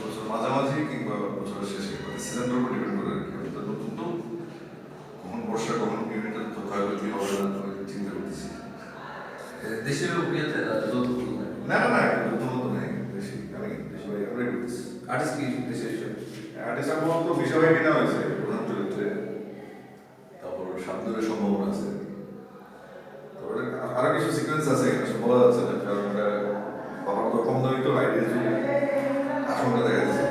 বছর মাঝামাঝি কিংবা বছরের শেষে সিজনটার উপর ডিপেন্ড করে আর কি। আমি তো নতুন তো কখন বর্ষা কখন ইউনিটের তো ক্ষয়ক্ষতি হবে না চিন্তা করতেছি। দেশের উপরিয়াতে না না না নতুন মতো নেই বেশি আমি বেশি ভাই আমরাই করতেছি। আর্টিস্ট কি দেশের আর্টিস্ট আমার তো বিষয় ভাই কেনা হয়েছে প্রধান চরিত্রে, তারপর সাবধানের সম্ভাবনা আছে, তারপরে আরো কিছু সিকোয়েন্স আছে এখানে বলা যাচ্ছে না কারণ এটা বাবার তো কম দামি তো আইডিয়া আশঙ্কা দেখা যাচ্ছে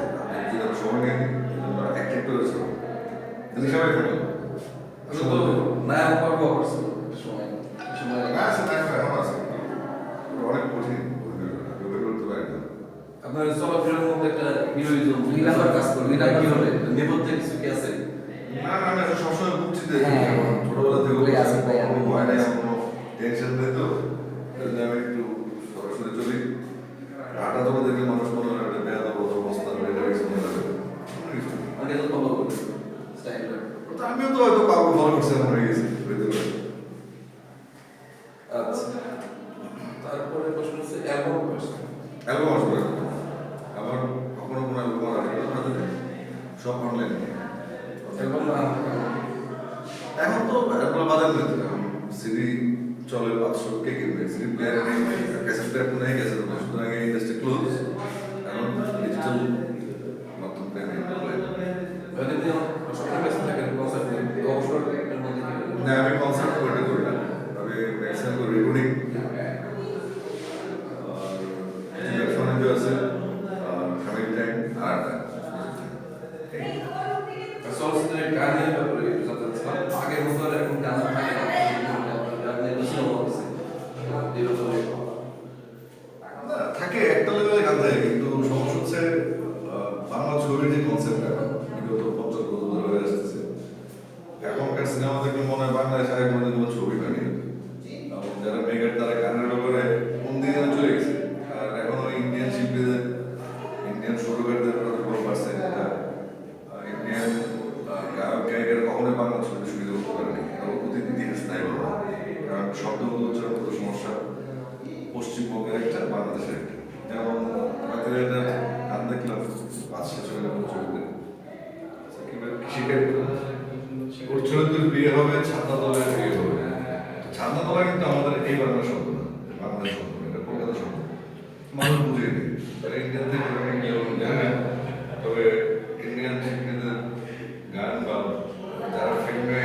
যদি আমরা সময় নিয়ে নিই অ্যাক্টিভ করেছে সবাই থাকলো নায়ক পর্ব করছে সময় না আছে না এখন আছে অনেক কঠিন করতে পারি না। আপনার চলাফেরার মধ্যে একটা হিরোইজম কাজ করবে এটা কি হবে নেপথ্যে কিছু কি আছে? না না আমি সবসময় বুঝছি যে ছোটবেলা থেকে কোনো ভয় নাই কোনো টেনশন নেই তো আমি একটু সরাসরি চলি হাঁটা চলা দেখলে মানুষ মনে হয় একটা বেয়াদ অবস্থা আগে তো ফলো করবে স্টাইল আমিও তো হয়তো কাউকে ফলো করছি এমন হয়ে গেছি। আচ্ছা তারপরে প্রশ্ন হচ্ছে অ্যালবাম অ্যালবাম আসবে আমার কখনো কোনো অ্যালবাম আসবে সব অনলাইন অ্যালবাম এখন তো অ্যালবাম বাজার নিতে সিডি চলে 500 কে কিনবে সিডি প্লেয়ার নেই ক্যাসেট প্লেয়ার নেই ক্যাসেট নেই সুতরাং এই ইন্ডাস্ট্রি ক্লোজ এখন ডিজিটাল মাধ্যম না আমি কনসার্ট করে করি না আমি ম্যাক্সিমাম করি রেকর্ডিং ব্যবসা বাণিজ্য আছে ফ্যামিলি টাইম আর চলচ্চিত্রের গানের ব্যাপারে আগের মতো এখন গান থাকে থাকে একটা লেভেলে গান থাকে কিন্তু সমস্যা হচ্ছে বাংলা ছবির যে কনসেপ্টটা বিগত 50 বছর ধরে হয়ে আসতেছে এখনকার সিনেমা দেখলে মনে হয় বাংলাদেশ আগে মনে কোনো ছবি বানিয়ে এবং যারা মেগার তারা গানের ব্যাপারে কোন দিকে চলে গেছে আর এখন ওই ইন্ডিয়ান শিল্পীদের ইন্ডিয়ান সুরকারদের বড় পার্সেন্ট ইন্ডিয়ান গায়ক গায়িকারা কখনোই বাংলা ছবিতে সুবিধা করতে পারেনি এবং অতীত ইতিহাস নাই বলা কারণ শব্দগুলো উচ্চারণ করতে সমস্যা পশ্চিমবঙ্গের একটা বাংলাদেশের একটা যেমন গান দেখলাম বাদশা ছবিতে ছবিতে ওর চরিত্রের বিয়ে হবে ছাত্রা দলের বিয়ে হবে ছাত্রা দলা কিন্তু আমাদের এই বাংলা শব্দ না বাংলা শব্দ এটা কলকাতা শব্দ মানুষ বুঝে নেই তারা ইন্ডিয়ান থেকে জানে তবে ইন্ডিয়ান শিল্পীদের গান বা যারা ফিল্মে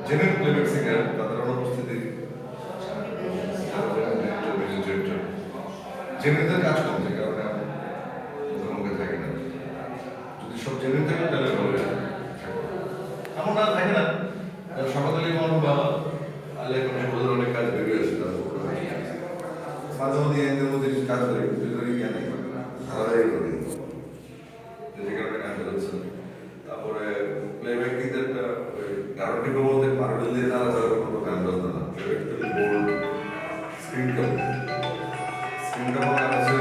জেনুইন প্লেব্যাক সিঙ্গার তাদের অনুপস্থিতি জেনুইনদের কাজ কম যে কারণে মুখে থাকে না যদি সব জেনুইন থাকে তাহলে হবে এমন না থাকে না সকালে মানুষ বাবা আলে কোনো বোঝার অনেক কাজ বেরিয়ে আসে তার মাঝে মধ্যে এদের মধ্যে কিছু কাজ করে যদি জ্ঞান নেই ধারাবাহিক করি যে কারণে কাজ বেরোচ্ছে তারপরে প্লেব্যাক কিন্তু একটা ওই গারন্টি প্রবন্ধে পারবেল দিয়ে তারা যাওয়ার কোনো গান বাজনা না প্লেব্যাক কিন্তু বোল্ড স্ক্রিন কাপ স্ক্রিন কাপ আছে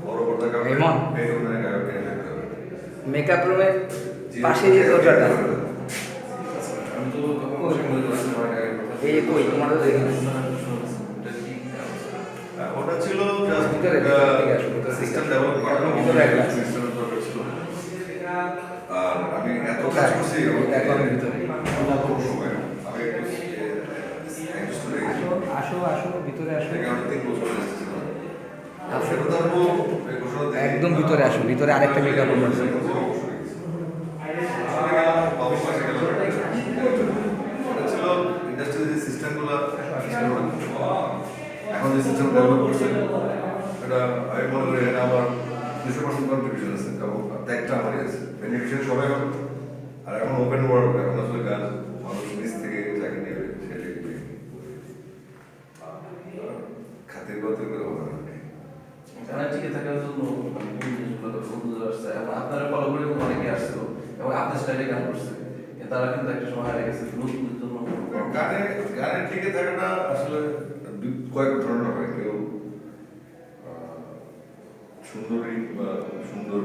বড় পর্দা কাপ এই ধরনের গায়ক নিয়ে থাকতে হবে মেকআপ রুমের পাশে যে দরজাটা এই কই তোমাদের দেখি ওটা ছিল জাস্ট ভিতরে সিস্টেম ডেভেলপ করার ভিতরে একটা সিস্টেমের দরকার ছিল আর আমি এত কাজ করছি এখন ভিতরে সময় আমি আসো আসো ভিতরে আসো একদম ভিতরে আসো ভিতরে আরেকটা মেকআপ রুম আছে এখন যে সিস্টেম ডেভেলপ করছে এটা আমি মনে করি এটা আমার 200% কন্ট্রিবিউশন আছে এবং ত্যাগটা আমারই আছে বেনিফিশিয়ারি সবাই হবে আর এখন ওপেন ওয়ার্ল্ড এখন আসলে গান মানুষ নিজ থেকে যাকে নেবে সেটাকে খাতির বাতিল করে হবে না যারা টিকে থাকার জন্য বন্ধুরা আসছে এবং আপনারা ফলো করে অনেকে আসছিল এবং আপনার স্টাইলে গান করছে তারা কিন্তু একটা সময় হারিয়ে গেছে নতুনদের জন্য গানের টিকে থাকাটা আসলে কয়েক ধরনের হয় কেউ সুন্দরী বা সুন্দর